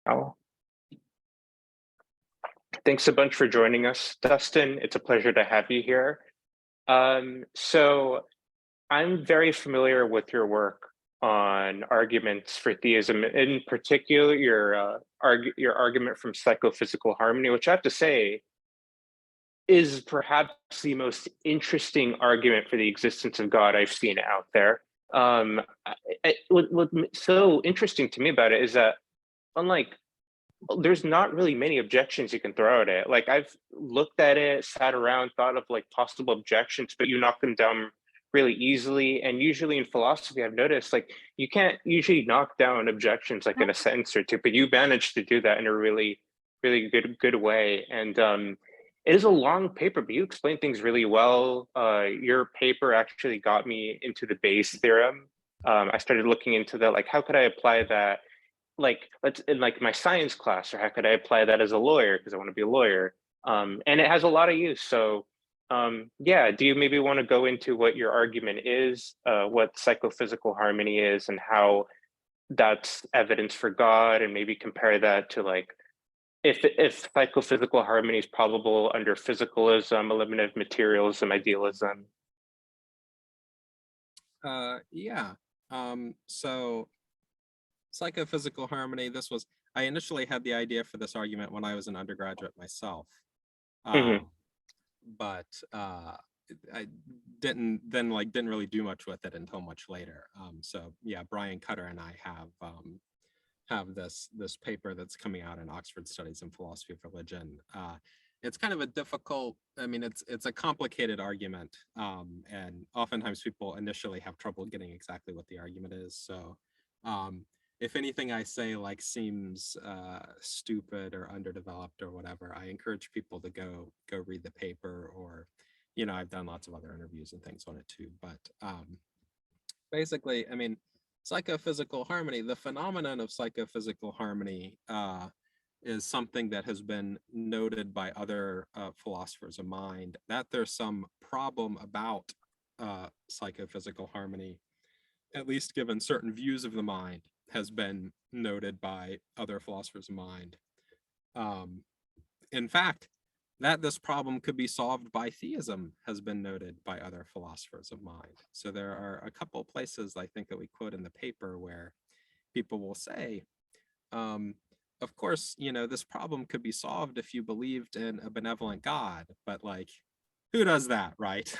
Oh, thanks a bunch for joining us, Dustin. It's a pleasure to have you here. So I'm very familiar with your work on arguments for theism, in particular your argument from psychophysical harmony, which I have to say is perhaps the most interesting argument for the existence of God I've seen out there. What's so interesting to me about it is that unlike there's not really many objections you can throw at it. Like I've looked at it, sat around, thought of like possible objections, but you knock them down really easily. And usually in philosophy, I've noticed like you can't usually knock down objections like in a sentence or two, but you managed to do that in a really good way. And it is a long paper, but you explain things really well. Your paper actually got me into the Bayes theorem. I started looking into that, like how could I apply that like let's in like my science class, or how could I apply that as a lawyer because I want to be a lawyer. And it has a lot of use. So yeah, do you maybe want to go into what your argument is, what psychophysical harmony is, and how that's evidence for God, and maybe compare that to like if psychophysical harmony is probable under physicalism, eliminative materialism, idealism. Yeah. So psychophysical harmony, I initially had the idea for this argument when I was an undergraduate myself. Hmm. But I didn't really do much with it until much later. So yeah, Brian Cutter and I have this paper that's coming out in Oxford Studies in Philosophy of Religion. It's kind of a difficult, I mean, it's a complicated argument, and oftentimes people initially have trouble getting exactly what the argument is. So if anything I say like seems stupid or underdeveloped or whatever, I encourage people to go read the paper, or I've done lots of other interviews and things on it too. But basically, I mean, psychophysical harmony, the phenomenon of psychophysical harmony is something that has been noted by other philosophers of mind, that there's some problem about psychophysical harmony, at least given certain views of the mind, has been noted by other philosophers of mind. In fact, that this problem could be solved by theism has been noted by other philosophers of mind. So there are a couple of places I think that we quote in the paper where people will say, of course, this problem could be solved if you believed in a benevolent God, but like, who does that, right?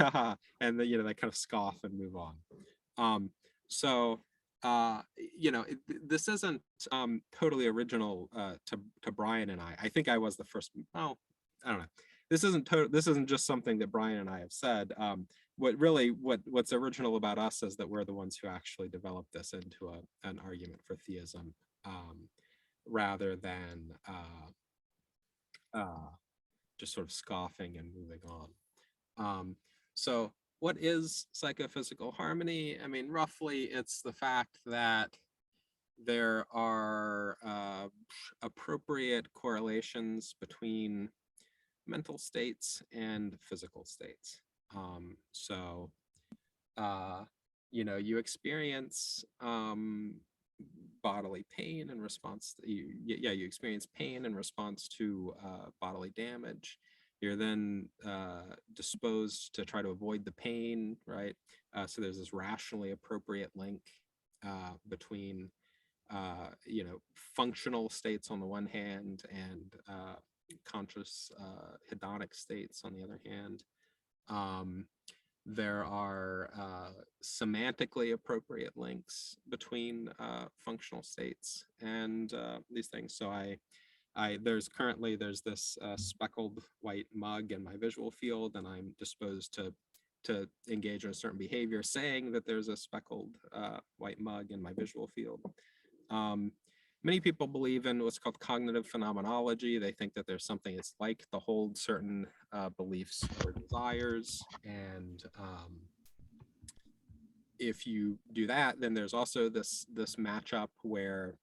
And they kind of scoff and move on. So this isn't totally original to Brian and I. I think I was the first. Oh, I don't know. This isn't just something that Brian and I have said. What's original about us is that we're the ones who actually developed this into an argument for theism, rather than just sort of scoffing and moving on. So what is psychophysical harmony? I mean, roughly, it's the fact that there are appropriate correlations between mental states and physical states. You experience bodily pain in response to, you experience pain in response to bodily damage. You're then disposed to try to avoid the pain, right? So there's this rationally appropriate link between functional states on the one hand and conscious hedonic states on the other hand. There are semantically appropriate links between functional states and these things. So there's this speckled white mug in my visual field, and I'm disposed to engage in a certain behavior saying that there's a speckled white mug in my visual field. Many people believe in what's called cognitive phenomenology. They think that there's something it's like to hold certain beliefs or desires. And if you do that, then there's also this matchup where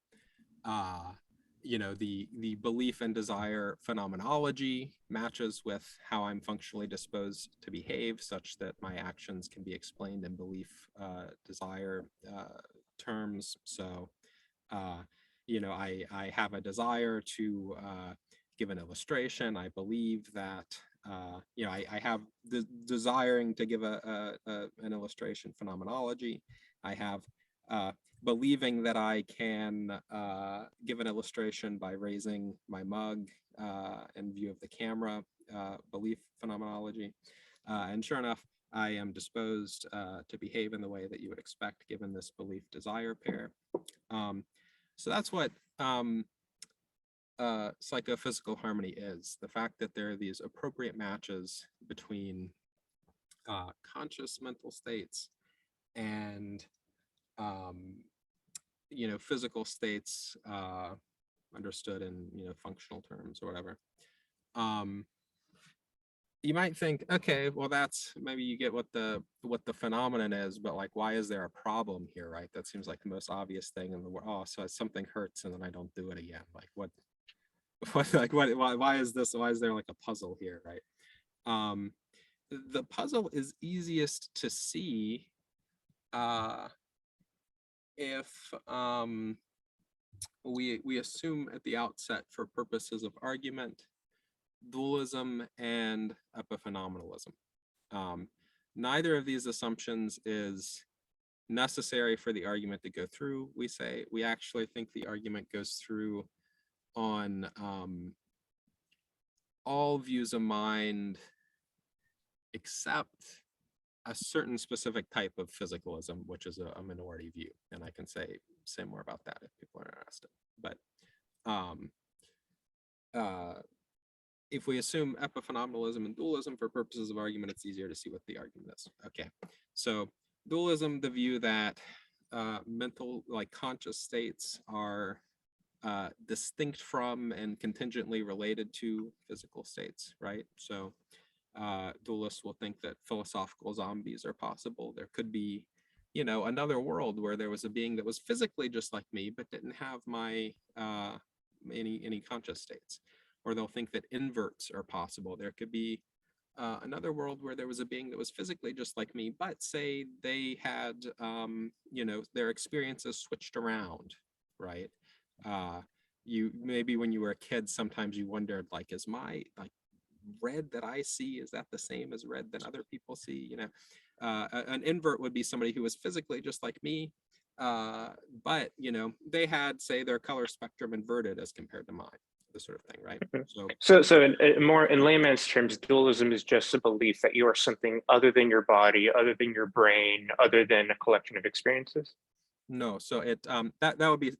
the belief and desire phenomenology matches with how I'm functionally disposed to behave, such that my actions can be explained in belief desire terms. So I have a desire to give an illustration. I believe that, I have the desiring to give an illustration phenomenology. I have believing that I can give an illustration by raising my mug in view of the camera, belief phenomenology. And sure enough, I am disposed to behave in the way that you would expect given this belief desire pair. So that's what psychophysical harmony is. The fact that there are these appropriate matches between conscious mental states and physical states understood in functional terms or whatever. You might think, okay, well, that's maybe you get what the phenomenon is, but like, why is there a problem here, right? That seems like the most obvious thing in the world. Oh, so something hurts and then I don't do it again. Like why is this? Why is there like a puzzle here, right? The puzzle is easiest to see if we assume at the outset, for purposes of argument, dualism and epiphenomenalism. Neither of these assumptions is necessary for the argument to go through. We actually think the argument goes through on all views of mind except a certain specific type of physicalism, which is a minority view. And I can say more about that if people are interested. But if we assume epiphenomenalism and dualism for purposes of argument, it's easier to see what the argument is. Okay, so dualism, the view that mental, like conscious states are distinct from and contingently related to physical states, right? So dualists will think that philosophical zombies are possible. There could be, another world where there was a being that was physically just like me, but didn't have my any conscious states. Or they'll think that inverts are possible. There could be another world where there was a being that was physically just like me, but say they had, their experiences switched around, right? You maybe when you were a kid, sometimes you wondered, like, is my red that I see, is that the same as red that other people see? An invert would be somebody who was physically just like me, but they had, say, their color spectrum inverted as compared to mine. This sort of thing, right? So in more in layman's terms, dualism is just a belief that you are something other than your body, other than your brain, other than a collection of experiences. No, so it that would be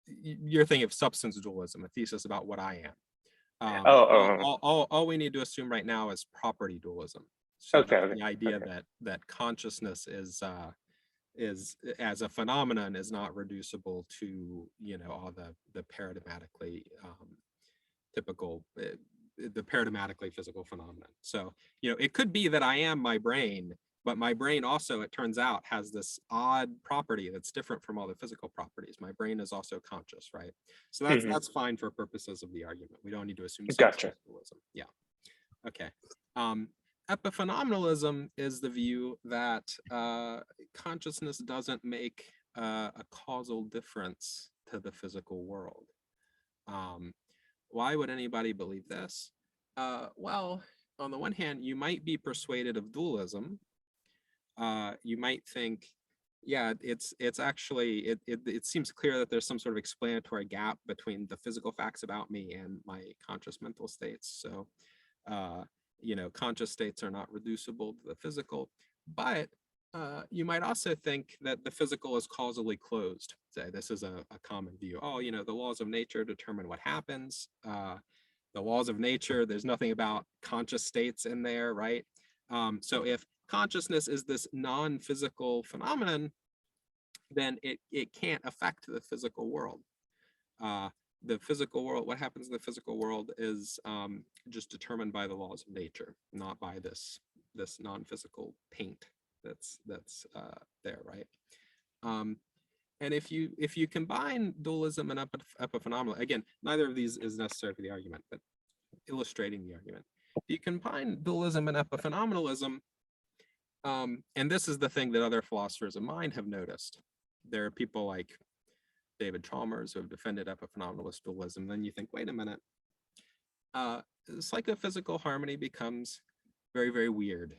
you're thinking of substance dualism, a thesis about what I am. All we need to assume right now is property dualism. So okay. The idea that consciousness is as a phenomenon is not reducible to all the paradigmatically typical the paradigmatically physical phenomenon. So it could be that I am my brain, but my brain also, it turns out, has this odd property that's different from all the physical properties. My brain is also conscious, right? So that's fine for purposes of the argument. We don't need to assume gotcha. dualism. Yeah. Okay. Epiphenomenalism is the view that consciousness doesn't make a causal difference to the physical world. Why would anybody believe this? Well, on the one hand, you might be persuaded of dualism. You might think, yeah, it's actually, it seems clear that there's some sort of explanatory gap between the physical facts about me and my conscious mental states. So conscious states are not reducible to the physical, but you might also think that the physical is causally closed. Say this is a common view. Oh, the laws of nature determine what happens. The laws of nature, there's nothing about conscious states in there, right? So if consciousness is this non-physical phenomenon, then it can't affect the physical world. The physical world, what happens in the physical world is just determined by the laws of nature, not by this non-physical paint that's there, right? And if you combine dualism and epiphenomenalism, again, neither of these is necessary for the argument, but illustrating the argument. If you combine dualism and epiphenomenalism, and this is the thing that other philosophers of mind have noticed. There are people like David Chalmers, who have defended epiphenomenalist dualism, then you think, wait a minute, psychophysical harmony becomes very, very weird,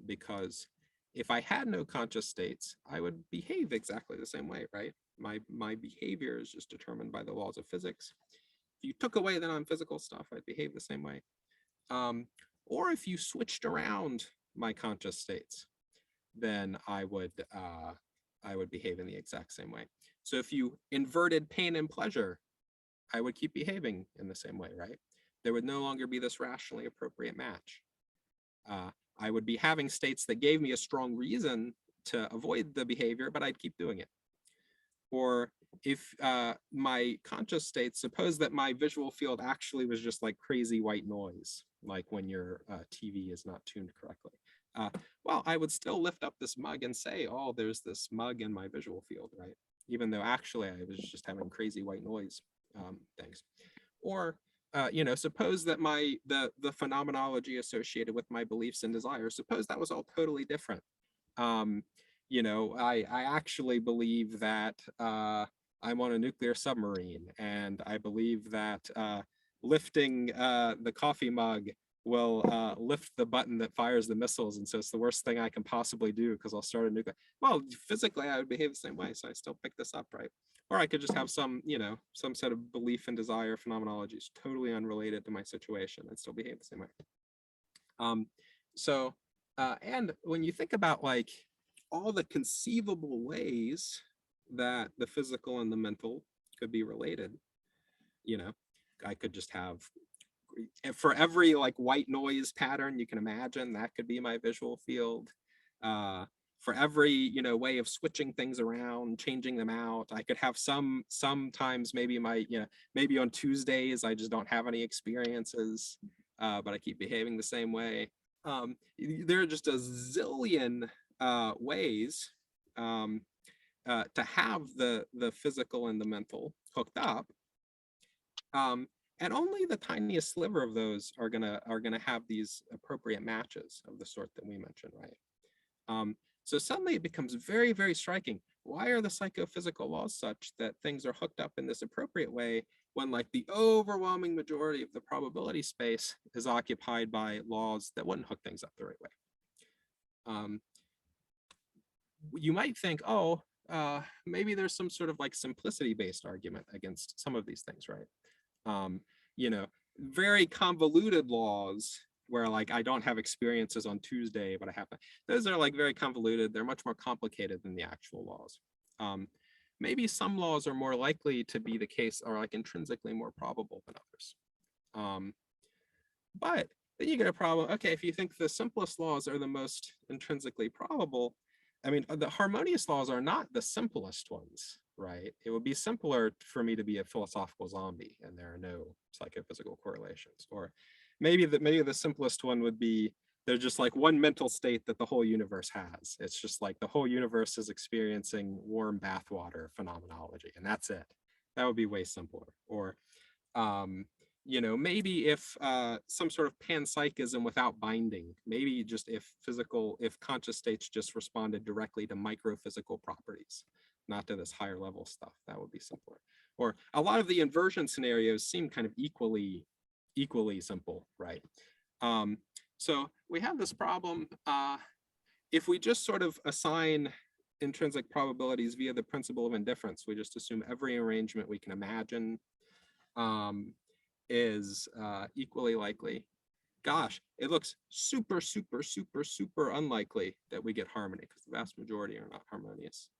because if I had no conscious states, I would behave exactly the same way, right? My behavior is just determined by the laws of physics. If you took away the non-physical stuff, I'd behave the same way. Or if you switched around my conscious states, then I would behave in the exact same way. So if you inverted pain and pleasure, I would keep behaving in the same way, right? There would no longer be this rationally appropriate match. I would be having states that gave me a strong reason to avoid the behavior, but I'd keep doing it. Or if my conscious state, suppose that my visual field actually was just like crazy white noise, like when your TV is not tuned correctly. Well, I would still lift up this mug and say, oh, there's this mug in my visual field, right? Even though actually I was just having crazy white noise things. Or, suppose that the phenomenology associated with my beliefs and desires, suppose that was all totally different. I actually believe that I'm on a nuclear submarine, and I believe that lifting the coffee mug will lift the button that fires the missiles, and so it's the worst thing I can possibly do because I'll start a nuclear. Well, physically, I would behave the same way, so I still pick this up, right? Or I could just have some set of belief and desire phenomenologies totally unrelated to my situation and still behave the same way. And when you think about like all the conceivable ways that the physical and the mental could be related, I could just have, for every like white noise pattern you can imagine, that could be my visual field. For every way of switching things around, changing them out, I could have sometimes maybe maybe on Tuesdays I just don't have any experiences, but I keep behaving the same way. There are just a zillion ways to have the physical and the mental hooked up, and only the tiniest sliver of those are gonna have these appropriate matches of the sort that we mentioned, right? So suddenly it becomes very, very striking. Why are the psychophysical laws such that things are hooked up in this appropriate way when like the overwhelming majority of the probability space is occupied by laws that wouldn't hook things up the right way? You might think, maybe there's some sort of like simplicity-based argument against some of these things, right? Very convoluted laws where like I don't have experiences on Tuesday, but I have, those are like very convoluted. They're much more complicated than the actual laws. Maybe some laws are more likely to be the case, or like intrinsically more probable than others. But then you get a problem. Okay, if you think the simplest laws are the most intrinsically probable, I mean, the harmonious laws are not the simplest ones, right? It would be simpler for me to be a philosophical zombie and there are no psychophysical correlations. Or maybe the simplest one would be there's just like one mental state that the whole universe has. It's just like the whole universe is experiencing warm bathwater phenomenology, and that's it. That would be way simpler. Or maybe if some sort of panpsychism without binding, maybe just if conscious states just responded directly to microphysical properties, not to this higher level stuff, that would be simpler. Or a lot of the inversion scenarios seem kind of equally simple, right? So we have this problem. If we just sort of assign intrinsic probabilities via the principle of indifference, we just assume every arrangement we can imagine is equally likely. Gosh, it looks super, super, super, super unlikely that we get harmony because the vast majority are not harmonious.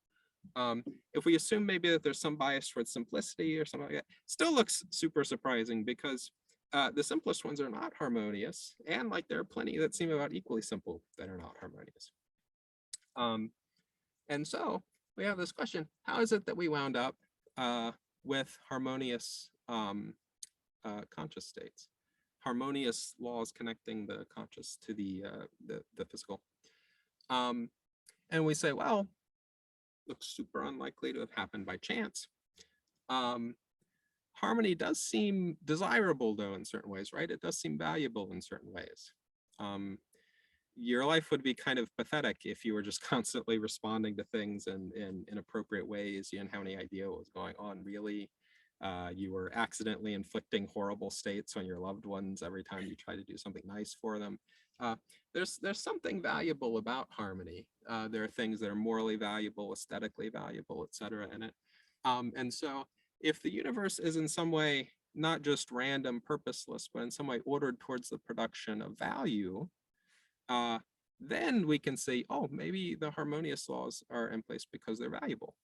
If we assume maybe that there's some bias towards simplicity or something like that, still looks super surprising because the simplest ones are not harmonious, and like there are plenty that seem about equally simple that are not harmonious. And so we have this question: how is it that we wound up with harmonious conscious states, harmonious laws connecting the conscious to the physical? And we say, well, looks super unlikely to have happened by chance. Harmony does seem desirable, though, in certain ways, right? It does seem valuable in certain ways. your life would be kind of pathetic if you were just constantly responding to things in inappropriate ways. You didn't have any idea what was going on really. You were accidentally inflicting horrible states on your loved ones every time you try to do something nice for them. There's something valuable about harmony. There are things that are morally valuable, aesthetically valuable, etc. in it. And so if the universe is in some way not just random, purposeless, but in some way ordered towards the production of value, then we can say, oh, maybe the harmonious laws are in place because they're valuable.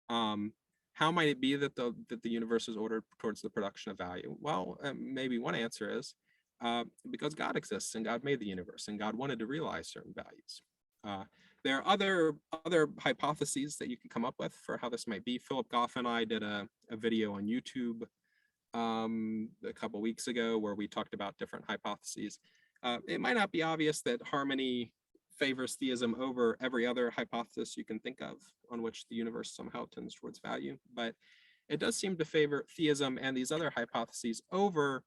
How might it be that the universe is ordered towards the production of value? Well, maybe one answer is because God exists and God made the universe and God wanted to realize certain values. There are other hypotheses that you can come up with for how this might be. Philip Goff and I did a video on YouTube a couple weeks ago where we talked about different hypotheses. It might not be obvious that harmony favors theism over every other hypothesis you can think of on which the universe somehow tends towards value, but it does seem to favor theism and these other hypotheses over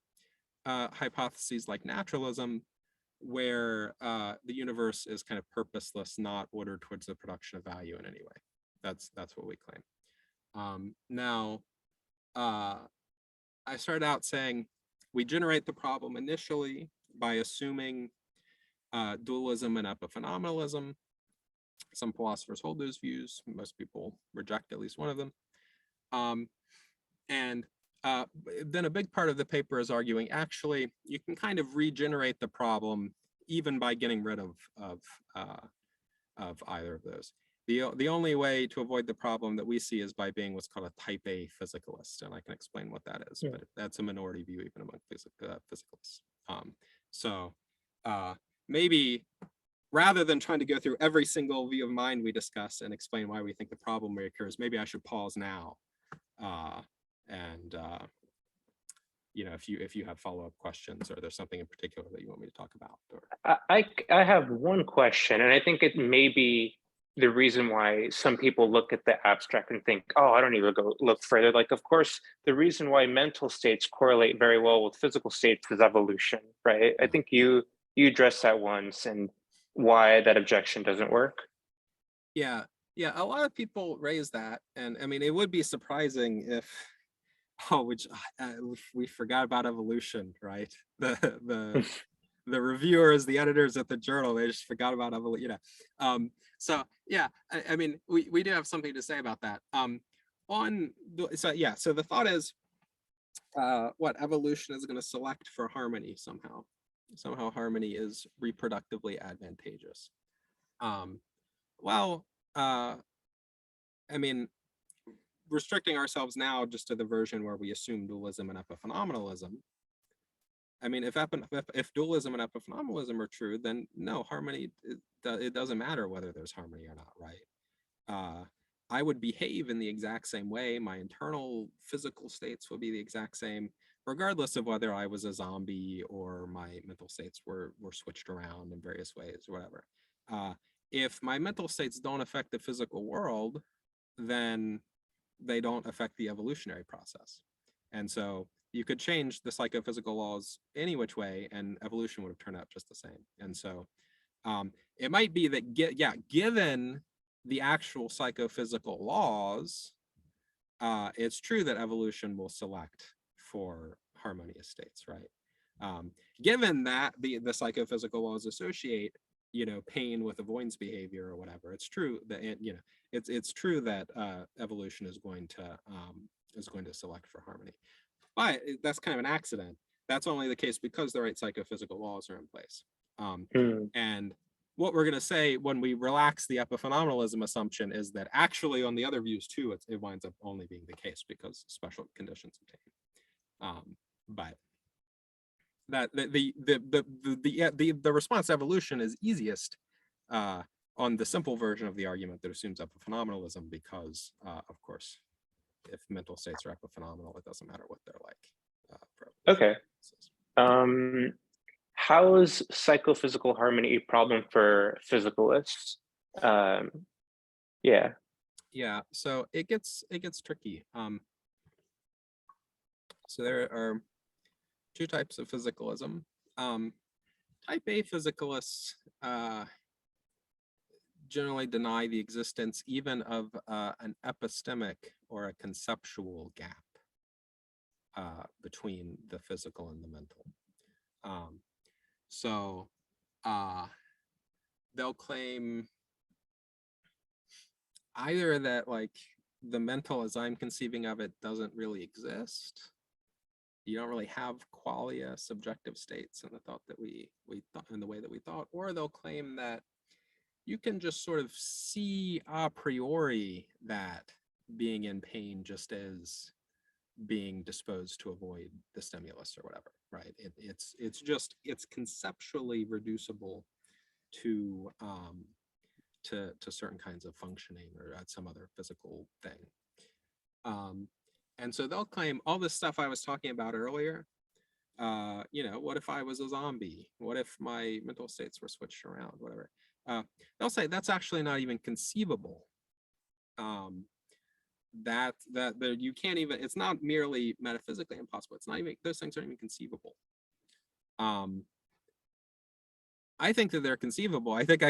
hypotheses like naturalism, where the universe is kind of purposeless, not ordered towards the production of value in any way. That's what we claim. Now, I started out saying we generate the problem initially by assuming dualism and epiphenomenalism. Some philosophers hold those views. Most people reject at least one of them. And then a big part of the paper is arguing, actually, you can kind of regenerate the problem even by getting rid of either of those. The only way to avoid the problem that we see is by being what's called a type A physicalist, and I can explain what that is, but that's a minority view even among physicalists. So maybe rather than trying to go through every single view of mind we discuss and explain why we think the problem reoccurs, maybe I should pause now. You know, if you have follow-up questions or there's something in particular that you want me to talk about. Or... I have one question, and I think it may be the reason why some people look at the abstract and think, oh, I don't need to go look further. Like, of course, the reason why mental states correlate very well with physical states is evolution, right? I think you addressed that once and why that objection doesn't work. Yeah, a lot of people raise that, and I mean, it would be surprising if, we forgot about evolution, right? The reviewers, the editors at the journal, they just forgot about evolution. You know, so yeah, I mean, we do have something to say about that. So the thought is, what evolution is going to select for harmony somehow. Somehow harmony is reproductively advantageous. I mean, restricting ourselves now just to the version where we assume dualism and epiphenomenalism. I mean, if dualism and epiphenomenalism are true, then no, harmony, it doesn't matter whether there's harmony or not, right? I would behave in the exact same way. My internal physical states would be the exact same, regardless of whether I was a zombie or my mental states were switched around in various ways or whatever. If my mental states don't affect the physical world, then they don't affect the evolutionary process. And so you could change the psychophysical laws any which way and evolution would have turned out just the same. And so it might be that, given the actual psychophysical laws, it's true that evolution will select for harmonious states, right? Given that the psychophysical laws associate, you know, pain with avoidance behavior or whatever, it's true that it's true that evolution is going to select for harmony. But that's kind of an accident. That's only the case because the right psychophysical laws are in place. And what we're going to say when we relax the epiphenomenalism assumption is that actually on the other views too, it winds up only being the case because special conditions obtain. But that the response to evolution is easiest on the simple version of the argument that assumes epiphenomenalism because, of course, if mental states are epiphenomenal, it doesn't matter what they're like. Okay. How is psychophysical harmony a problem for physicalists? Yeah, so it gets tricky. So there are two types of physicalism. type A physicalists generally deny the existence even of an epistemic or a conceptual gap between the physical and the mental. So they'll claim either that like the mental as I'm conceiving of it doesn't really exist. You don't really have qualia subjective states in the thought that we thought in the way that we thought, or they'll claim that you can just sort of see a priori that being in pain just is being disposed to avoid the stimulus or whatever, right? It's conceptually reducible to certain kinds of functioning or at some other physical thing. And so they'll claim all this stuff I was talking about earlier. What if I was a zombie? What if my mental states were switched around? Whatever. They'll say that's actually not even conceivable. That you can't even. It's not merely metaphysically impossible. It's not even. Those things aren't even conceivable. I think that they're conceivable. I think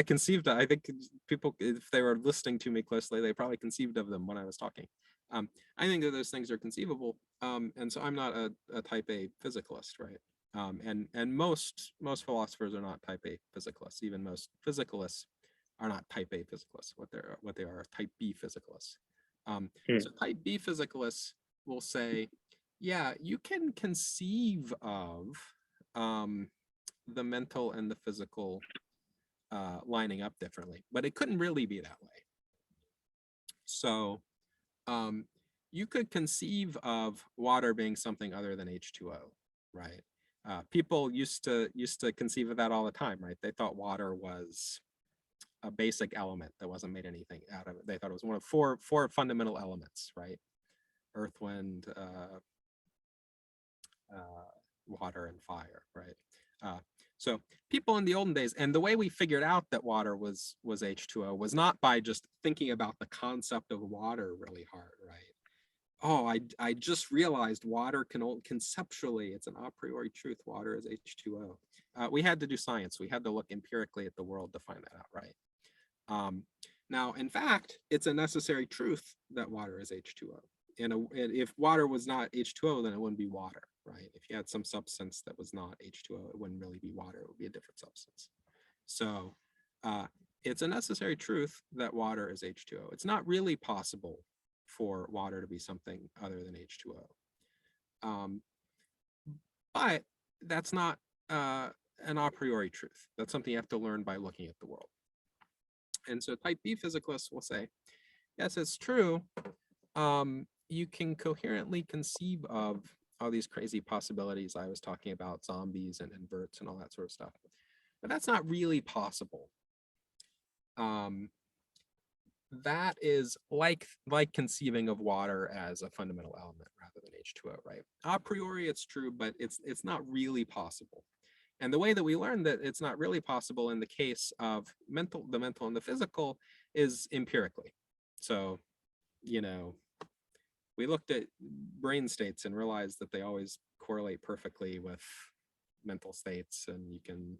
people, if they were listening to me closely, they probably conceived of them when I was talking. I think that those things are conceivable. And so I'm not a type A physicalist, right? And most philosophers are not type A physicalists. Even most physicalists are not type A physicalists. What they are type B physicalists. So type B physicalists will say, yeah, you can conceive of the mental and the physical lining up differently, but it couldn't really be that way. So you could conceive of water being something other than H2O, right? People used to conceive of that all the time, right? They thought water was a basic element that wasn't made anything out of it. They thought it was one of four fundamental elements, right? Earth, wind, water, and fire, right? So people in the olden days, and the way we figured out that water was H2O was not by just thinking about the concept of water really hard, right? Oh, I just realized water conceptually, it's an a priori truth, water is H2O. We had to do science. We had to look empirically at the world to find that out, right? Now, in fact, it's a necessary truth that water is H2O. And if water was not H2O, then it wouldn't be water, right? If you had some substance that was not H2O, it wouldn't really be water. It would be a different substance. So it's a necessary truth that water is H2O. It's not really possible for water to be something other than H2O. But that's not an a priori truth. That's something you have to learn by looking at the world. And so type B physicalists will say, yes, it's true. You can coherently conceive of all these crazy possibilities I was talking about, zombies and inverts and all that sort of stuff. But that's not really possible. That is like conceiving of water as a fundamental element rather than H2O, right? A priori, it's true, but it's not really possible. And the way that we learn that it's not really possible in the case of the mental and the physical is empirically. So, we looked at brain states and realized that they always correlate perfectly with mental states, and you can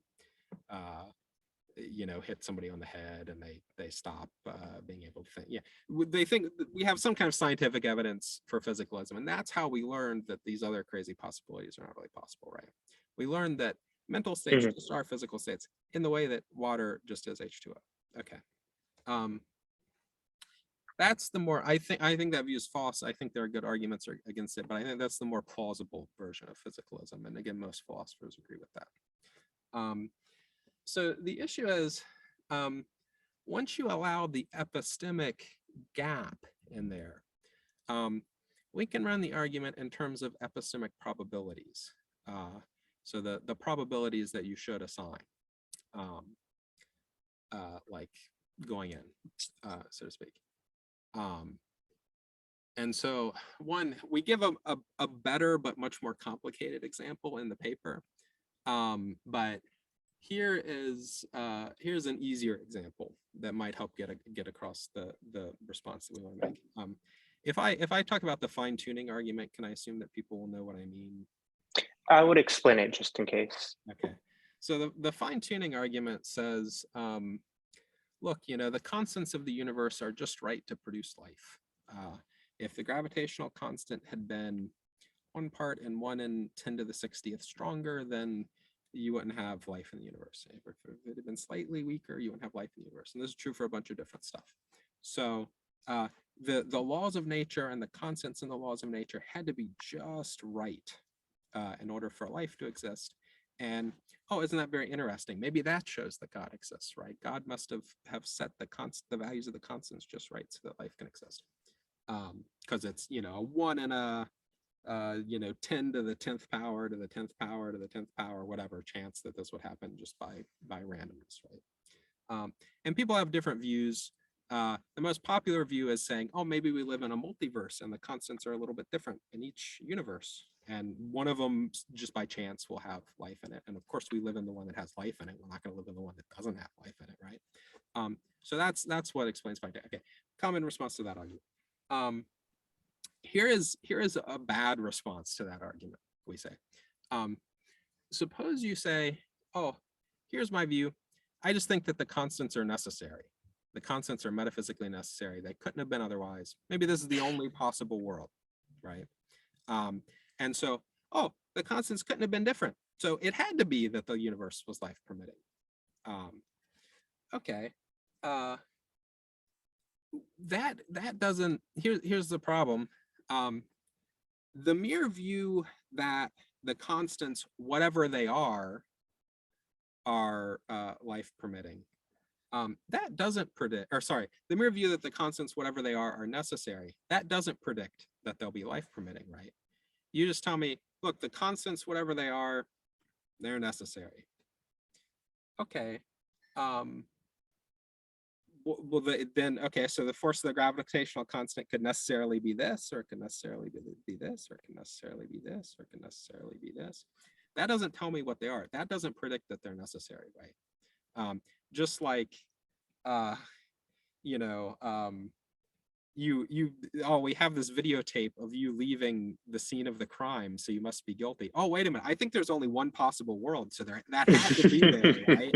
hit somebody on the head and they stop being able to think. Yeah, they think we have some kind of scientific evidence for physicalism, and that's how we learned that these other crazy possibilities are not really possible, right? We learned that mental states just are physical states in the way that water just is H2O. Okay. That's the more, I think that view is false. I think there are good arguments against it, but I think that's the more plausible version of physicalism. And again, most philosophers agree with that. So the issue is, once you allow the epistemic gap in there, we can run the argument in terms of epistemic probabilities. So the probabilities that you should assign, like going in, so to speak. And so we give a better but much more complicated example in the paper. But here's an easier example that might help get across the response that we want to make. If I talk about the fine-tuning argument, can I assume that people will know what I mean? I would explain it just in case. Okay. So the fine-tuning argument says, look, the constants of the universe are just right to produce life. If the gravitational constant had been 1 part and 1 in 10 to the 60th stronger, then you wouldn't have life in the universe. If it had been slightly weaker, you wouldn't have life in the universe. And this is true for a bunch of different stuff. So the laws of nature and the constants in the laws of nature had to be just right in order for life to exist. And isn't that very interesting? Maybe that shows that God exists, right? God must have set the values of the constants just right so that life can exist. Because it's a 1 in a 10 to the 10th power to the 10th power to the 10th power, whatever chance that this would happen just by randomness, right? And people have different views. The most popular view is saying, maybe we live in a multiverse and the constants are a little bit different in each universe. And one of them, just by chance, will have life in it. And of course, we live in the one that has life in it. We're not going to live in the one that doesn't have life in it, right? So that's what explains by day. Okay, common response to that argument. Here is a bad response to that argument. We say, suppose you say, here's my view. I just think that the constants are necessary. The constants are metaphysically necessary. They couldn't have been otherwise. Maybe this is the only possible world, right? And so, the constants couldn't have been different. So it had to be that the universe was life permitting. Okay. That doesn't, here's the problem. The mere view that the constants, whatever they are life permitting. That doesn't predict, the mere view that the constants, whatever they are necessary. That doesn't predict that they'll be life permitting, right? You just tell me, look, the constants, whatever they are, they're necessary. Okay. So the force of the gravitational constant could necessarily be this, or it could necessarily be this, or it can necessarily be this, or it can necessarily be this. That doesn't tell me what they are. That doesn't predict that they're necessary, right? Just like, we have this videotape of you leaving the scene of the crime, so you must be guilty. Wait a minute, I think there's only one possible world, so that has to be there, right?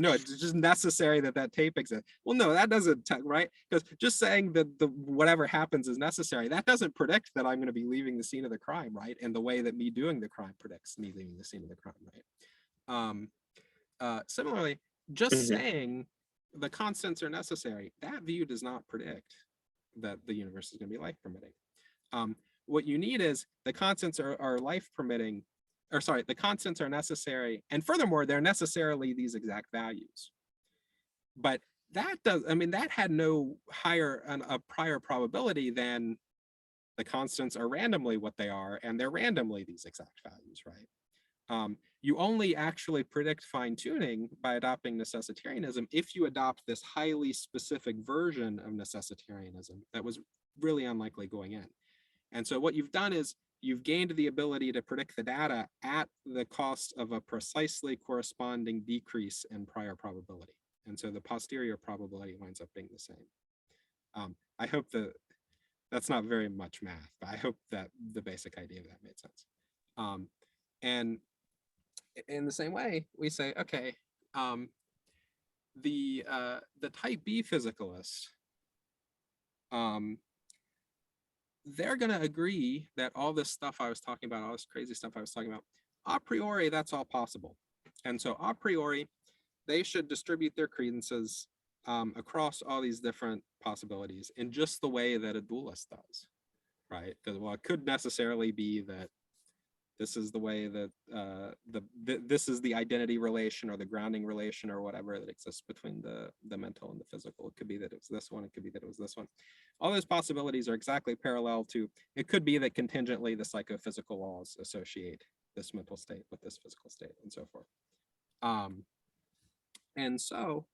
No, it's just necessary that tape exists. Well, no, that doesn't, right? Because just saying that whatever happens is necessary, that doesn't predict that I'm going to be leaving the scene of the crime, right? And the way that me doing the crime predicts me leaving the scene of the crime, right? Similarly, just saying the constants are necessary, that view does not predict that the universe is going to be life permitting. What you need is the constants are life permitting, the constants are necessary, and furthermore, they're necessarily these exact values. But that had no higher a prior probability than the constants are randomly what they are, and they're randomly these exact values, right? You only actually predict fine-tuning by adopting necessitarianism if you adopt this highly specific version of necessitarianism that was really unlikely going in. And so what you've done is you've gained the ability to predict the data at the cost of a precisely corresponding decrease in prior probability. And so the posterior probability winds up being the same. I hope that's not very much math, but I hope that the basic idea of that made sense. And in the same way, we say, okay, the type B physicalists, they're going to agree that all this stuff I was talking about, all this crazy stuff I was talking about, a priori, that's all possible. And so a priori, they should distribute their credences across all these different possibilities in just the way that a dualist does, right? Because, well, it could necessarily be that this is the way that this is the identity relation or the grounding relation or whatever that exists between the mental and the physical. It could be that it was this one. It could be that it was this one. All those possibilities are exactly parallel to, it could be that contingently the psychophysical laws associate this mental state with this physical state and so forth. And so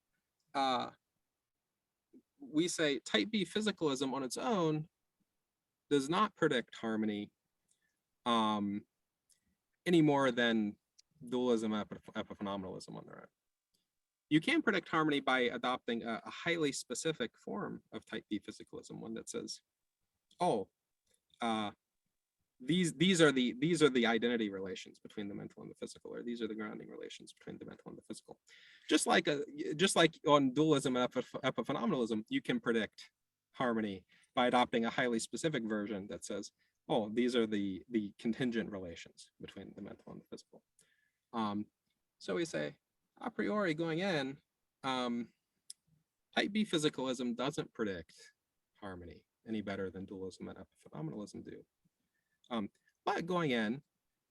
we say type B physicalism on its own does not predict harmony any more than dualism and epiphenomenalism on their own. You can predict harmony by adopting a highly specific form of type B physicalism, one that says, these are the identity relations between the mental and the physical, or these are the grounding relations between the mental and the physical. Just like on dualism and epiphenomenalism, you can predict harmony by adopting a highly specific version that says, oh, these are the contingent relations between the mental and the physical. So we say, a priori going in, type B physicalism doesn't predict harmony any better than dualism and epiphenomenalism do. But going in,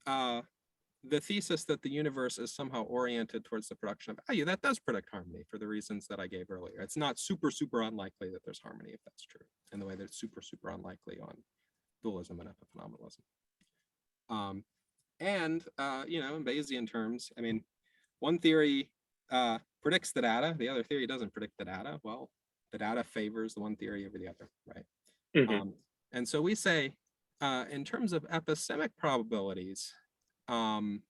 the thesis that the universe is somehow oriented towards the production of value, that does predict harmony for the reasons that I gave earlier. It's not super, super unlikely that there's harmony if that's true, in the way that it's super, super unlikely on dualism and epiphenomenalism. In Bayesian terms, I mean, one theory predicts the data, the other theory doesn't predict the data. Well, the data favors the one theory over the other, right? Mm-hmm. And so we say, in terms of epistemic probabilities, type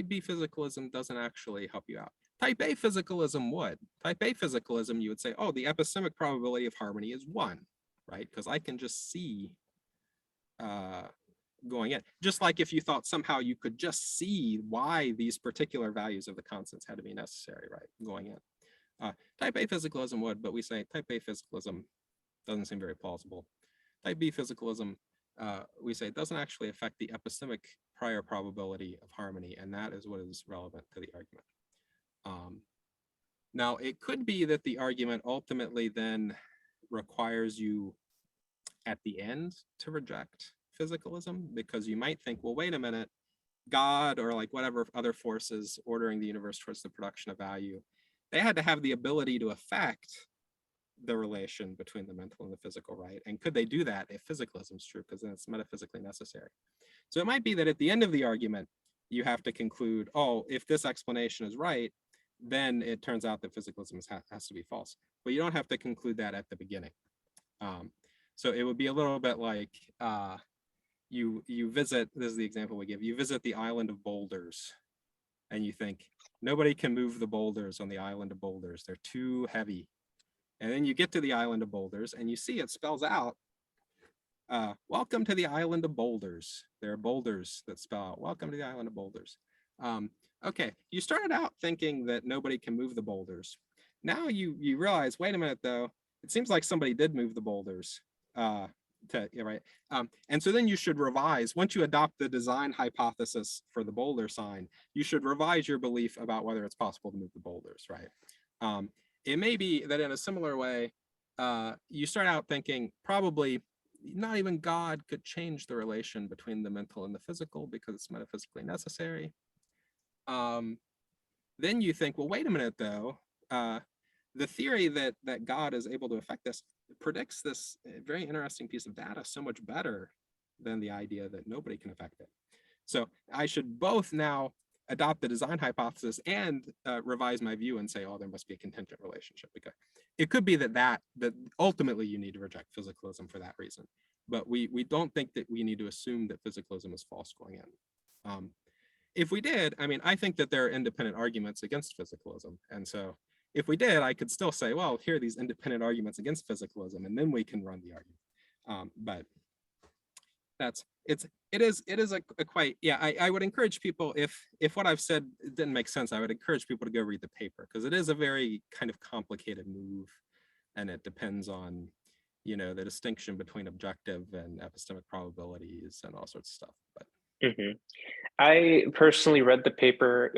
B physicalism doesn't actually help you out. Type A physicalism would. Type A physicalism, you would say, oh, the epistemic probability of harmony is 1, right? Because I can just see going in. Just like if you thought somehow you could just see why these particular values of the constants had to be necessary, right, going in. Type A physicalism would, but we say type A physicalism doesn't seem very plausible. Type B physicalism, we say, doesn't actually affect the epistemic prior probability of harmony, and that is what is relevant to the argument. Now, it could be that the argument ultimately then requires you at the end to reject physicalism, because you might think, well, wait a minute, God or like whatever other forces ordering the universe towards the production of value, they had to have the ability to affect the relation between the mental and the physical, right? And could they do that if physicalism is true? Because then it's metaphysically necessary. So it might be that at the end of the argument, you have to conclude, oh, if this explanation is right, then it turns out that physicalism has to be false. But you don't have to conclude that at the beginning. So it would be a little bit like you visit, this is the example we give, you visit the island of boulders and you think, nobody can move the boulders on the island of boulders. They're too heavy. And then you get to the island of boulders and you see it spells out, welcome to the island of boulders. There are boulders that spell out, welcome to the island of boulders. Okay, you started out thinking that nobody can move the boulders. Now you realize, wait a minute though, it seems like somebody did move the boulders. Right? And so then you should revise, once you adopt the design hypothesis for the boulder sign, you should revise your belief about whether it's possible to move the boulders, right? It may be that in a similar way, you start out thinking probably not even God could change the relation between the mental and the physical because it's metaphysically necessary. Then you think, well, wait a minute though, the theory that God is able to affect this predicts this very interesting piece of data so much better than the idea that nobody can affect it. So I should both now adopt the design hypothesis and revise my view and say, oh, there must be a contingent relationship. Because it could be that ultimately you need to reject physicalism for that reason. But we don't think that we need to assume that physicalism is false going in. If we did, I mean, I think that there are independent arguments against physicalism. And so if we did, I could still say, well, here are these independent arguments against physicalism, and then we can run the argument. But it is a quite, yeah, I would encourage people, if what I've said didn't make sense, I would encourage people to go read the paper, because it is a very kind of complicated move, and it depends on, the distinction between objective and epistemic probabilities and all sorts of stuff. But I personally read the paper.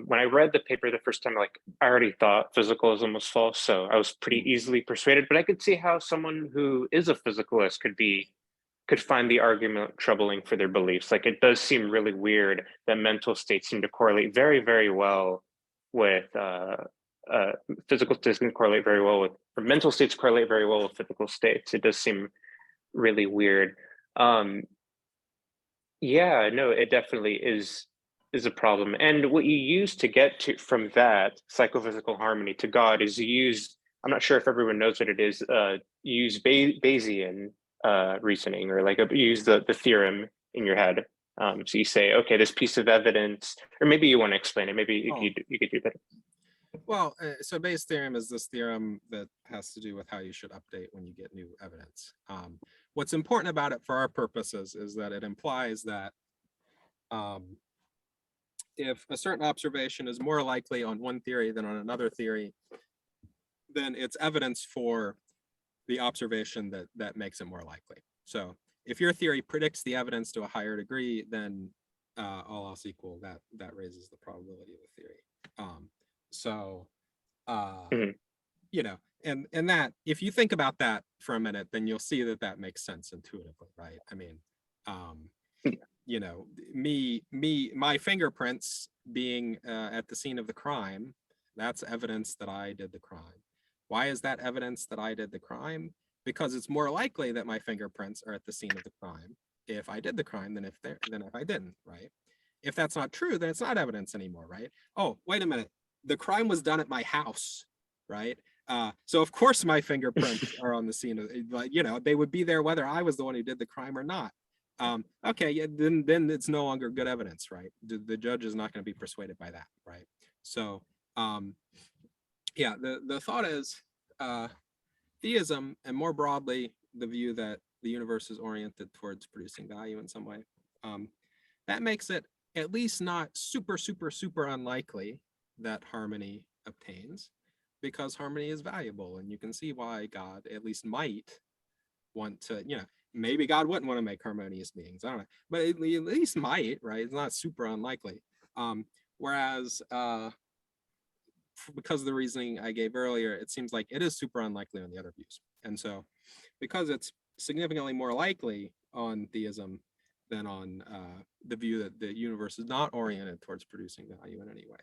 When I read the paper the first time, I already thought physicalism was false, so I was pretty easily persuaded. But I could see how someone who is a physicalist could find the argument troubling for their beliefs. It does seem really weird that mental states seem to correlate very, very well with physical states can correlate very well with, or mental states correlate very well with physical states. It does seem really weird. Yeah, no, it definitely is a problem. And what you use to get to from that psychophysical harmony to God is you use, I'm not sure if everyone knows what it is, use Bayesian reasoning, or use the theorem in your head. So you say, okay, this piece of evidence, or maybe you want to explain it. Maybe you could do that. Well, so Bayes' theorem is this theorem that has to do with how you should update when you get new evidence. What's important about it for our purposes is that it implies that if a certain observation is more likely on one theory than on another theory, then it's evidence for the observation that makes it more likely. So if your theory predicts the evidence to a higher degree, then all else equal, that raises the probability of the theory. Mhm. You know, and that, if you think about that for a minute, then you'll see that makes sense intuitively, right? I mean, you know, my fingerprints being at the scene of the crime, that's evidence that I did the crime. Why is that evidence that I did the crime? Because it's more likely that my fingerprints are at the scene of the crime if I did the crime than if I didn't, right? If that's not true, then it's not evidence anymore, right? Oh, wait a minute. The crime was done at my house, right? So of course my fingerprints are on the scene of, you know, they would be there whether I was the one who did the crime or not. Okay, yeah, then it's no longer good evidence, right? The judge is not going to be persuaded by that, right? So yeah, the thought is theism, and more broadly, the view that the universe is oriented towards producing value in some way. That makes it at least not super unlikely that harmony obtains, because harmony is valuable, and you can see why God at least might want to, you know, maybe God wouldn't want to make harmonious beings, I don't know, but at least might, right? It's not super unlikely. Whereas because of the reasoning I gave earlier, it seems like it is super unlikely on the other views. And so because it's significantly more likely on theism than on the view that the universe is not oriented towards producing value in any way,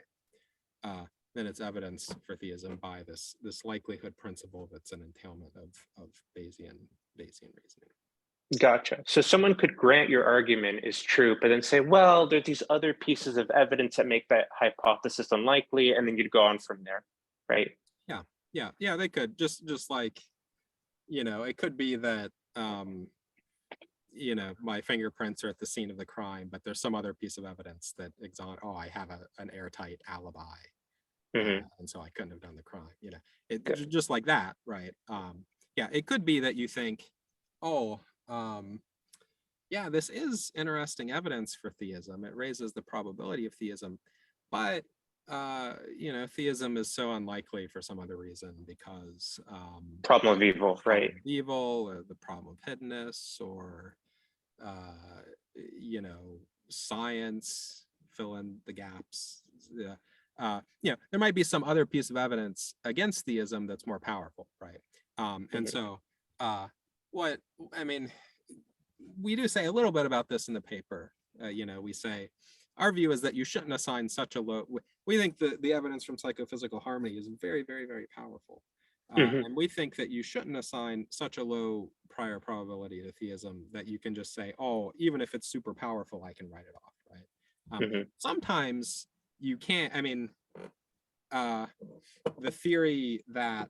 then it's evidence for theism by this likelihood principle that's an entailment of Bayesian reasoning. Gotcha. So someone could grant your argument is true, but then say, well, there are these other pieces of evidence that make that hypothesis unlikely, and then you'd go on from there, right? Yeah, they could just like, you know, it could be that you know, my fingerprints are at the scene of the crime, but there's some other piece of evidence that I have an airtight alibi, Mm-hmm. and so I couldn't have done the crime, you know, just like that, right? Yeah, it could be that you think, oh, yeah, this is interesting evidence for theism. It raises the probability of theism, but you know, theism is so unlikely for some other reason, because Problem of evil, right? or the problem of hiddenness, or you know, science, fill in the gaps. Yeah, you know, there might be some other piece of evidence against theism that's more powerful, right? And so, what I mean, we do say a little bit about this in the paper. You know, we say our view is that you shouldn't assign such a low. We think the evidence from psychophysical harmony is very powerful. Mm-hmm. And we think that you shouldn't assign such a low prior probability to theism that you can just say, oh, even if it's super powerful, I can write it off, right? Mm-hmm. Sometimes you can't. I mean, the theory that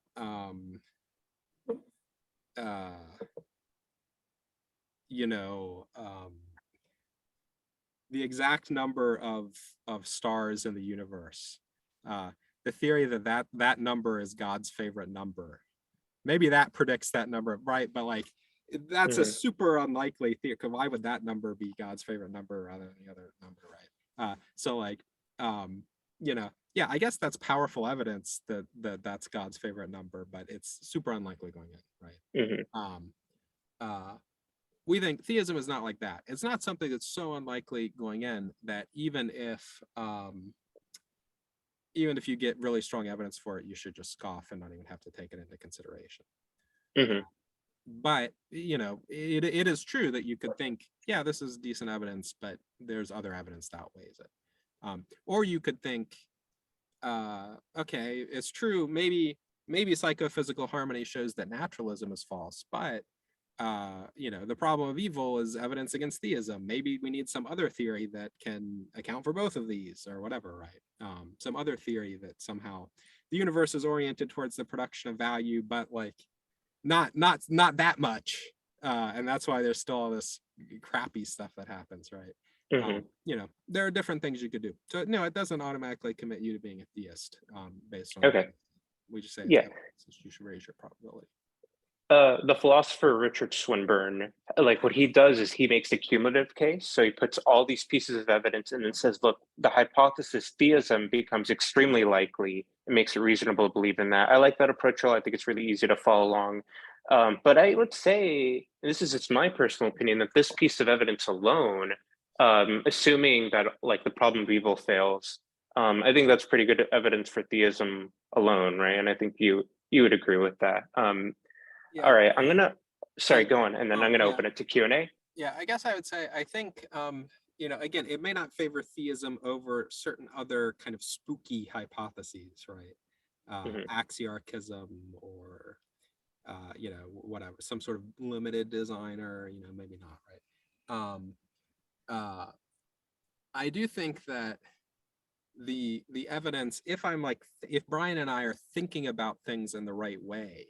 you know, the exact number of stars in the universe, the theory that number is God's favorite number, maybe that predicts that number, right? But like, that's a super unlikely theory, because why would that number be God's favorite number rather than the other number, right? So like, you know, yeah, I guess that's powerful evidence that that's God's favorite number, but it's super unlikely going in, right? Mm-hmm. We think theism is not like that. It's not something that's so unlikely going in that even if you get really strong evidence for it, you should just scoff and not even have to take it into consideration. Mm-hmm. But you know, it is true that you could think, yeah, this is decent evidence, but there's other evidence that outweighs it. Or you could think, okay, it's true, maybe psychophysical harmony shows that naturalism is false, but you know, the problem of evil is evidence against theism. Maybe we need some other theory that can account for both of these, or whatever, right? Some other theory that somehow the universe is oriented towards the production of value, but like not that much, and that's why there's still all this crappy stuff that happens, right? Mhm. You know, there are different things you could do. So no, it doesn't automatically commit you to being a theist based on Okay. that. We just say it's Yeah. evidence, you should raise your probability. The philosopher Richard Swinburne, like what he does is he makes a cumulative case. So he puts all these pieces of evidence and then says, look, the hypothesis theism becomes extremely likely. It makes it reasonable to believe in that. I like that approach. I think it's really easy to follow along. But I would say, and this is just my personal opinion, that this piece of evidence alone, assuming that like the problem of evil fails, I think that's pretty good evidence for theism alone, right? And I think you would agree with that. All Yeah. right, I'm gonna, sorry, And go on, and then I'm gonna yeah, open it to Q&A. yeah, I guess I would say I think you know, again, it may not favor theism over certain other kind of spooky hypotheses, right? Mhm. Axiarchism or you know, whatever, some sort of limited designer, you know, maybe not, right? Uh, I do think that the evidence, if I'm like, if Brian and I are thinking about things in the right way,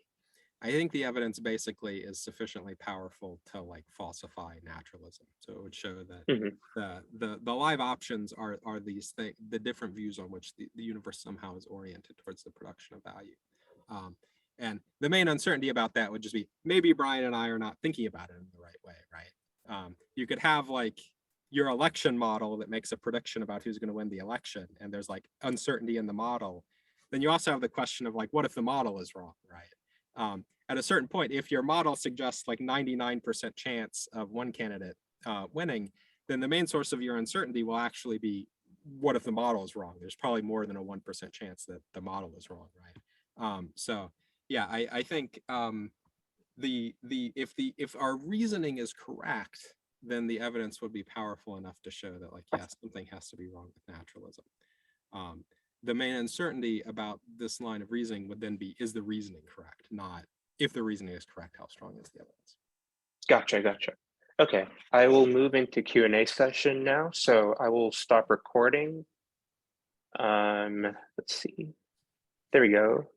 I think the evidence basically is sufficiently powerful to like falsify naturalism. So it would show that Mhm. the live options are these things, the different views on which the universe somehow is oriented towards the production of value. Um, and the main uncertainty about that would just be maybe Brian and I are not thinking about it in the right way, right? You could have like your election model that makes a prediction about who's going to win the election, and there's like uncertainty in the model. Then you also have the question of like, what if the model is wrong, right? At a certain point, if your model suggests like 99% chance of one candidate winning, then the main source of your uncertainty will actually be, what if the model is wrong? There's probably more than a 1% chance that the model is wrong, right? So yeah, I think if our reasoning is correct, then the evidence would be powerful enough to show that like, yes, something has to be wrong with naturalism. The main uncertainty about this line of reasoning would then be, is the reasoning correct? Not if the reasoning is correct, how strong is the evidence? Gotcha. Okay, I will move into Q&A session now. So I will stop recording. Let's see. There we go.